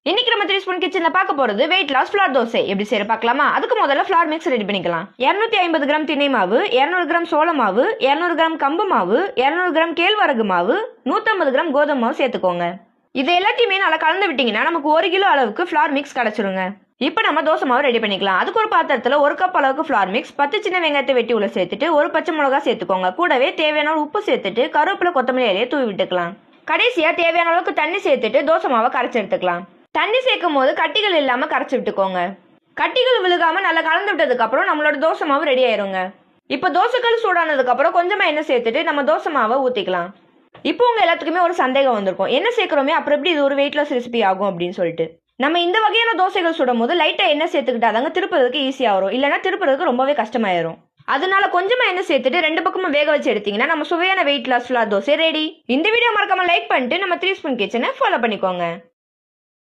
இன்னைக்கு நம்ம 3 ஸ்பூன் கிச்சன்ல பார்க்க போறது வெயிட் லாஸ் ஃபிளார் தோசை எப்படி செய்ய பார்க்கலாமா? அதுக்கு முதல்ல ஃபிளார் மிக்ஸ் ரெடி பண்ணிக்கலாம். 250 கிராம் திணை மாவு, 200 கிராம் சோள மாவு, 200 கிராம் கம்பு மாவு, 200 கிராம் கேழ்வரகு மாவு, 150 கிராம் கோதுமை மாவு சேர்த்துக்கோங்க. இது எல்லாத்தையுமே நல்லா கலந்து விட்டீங்கன்னா நமக்கு 1 கிலோ அளவுக்கு ஃபிளார் மிக்ஸ் கிடைச்சிருங்க. இப்போ நம்ம தோசை மாவு ரெடி பண்ணிக்கலாம். அதுக்கு ஒரு பாத்திரத்தில் 1 கப் அளவுக்கு ஃபிளார் மிக்ஸ், 10 சின்ன வெங்காயத்தை வெட்டி உள்ள சேர்த்துட்டு ஒரு பச்சை மிளகா சேர்த்துக்கோங்க. கூடவே தேவையான உப்பு சேர்த்துட்டு கருவேப்பிலை கொத்தமல்லி இலையை தூவி விட்டுக்கலாம். கடைசியா தேவையான அளவுக்கு தண்ணி சேர்த்துட்டு தோசை மாவை கரைச்சி எடுத்துக்கலாம். தண்ணி சேர்க்கும் போது கட்டிகள் இல்லாம கரைச்சி விட்டுக்கோங்க. கட்டிகள் விழுகாம நல்லா கலந்து விட்டதுக்கு அப்புறம் நம்மளோட தோசை மாவு ரெடி ஆயிருங்க. இப்போ தோசைக்கல் சூடானதுக்கு அப்புறம் கொஞ்சமா எண்ணெய் சேர்த்துட்டு நம்ம தோசை மாவை ஊத்திக்கலாம். இப்போ உங்க எல்லாத்துக்குமே ஒரு சந்தேகம் வந்திருக்கும், என்ன சேர்க்கிறோமே அப்புறம் எப்படி இது ஒரு வெயிட் லாஸ் ரெசிபி ஆகும் அப்படின்னு சொல்லிட்டு. நம்ம இந்த வகையான தோசைகள் சுடும் போது லைட்டா எண்ணெய் சேர்த்துக்கிட்டாதாங்க திருப்புறதுக்கு ஈஸியா வரும், இல்லைன்னா திருப்புறதுக்கு ரொம்பவே கஷ்டமாயிரும். அதனால கொஞ்சமா எண்ணெய் சேர்த்துட்டு 2 பக்கமும் வேக வச்சு எடுத்தீங்கன்னா நம்ம சுவையான weight loss flour dosa ready. இந்த வீடியோ மறக்காம லைக் பண்ணிட்டு நம்ம 3 ஸ்பூன் கிச்சனை ஃபாலோ பண்ணிக்கோங்க.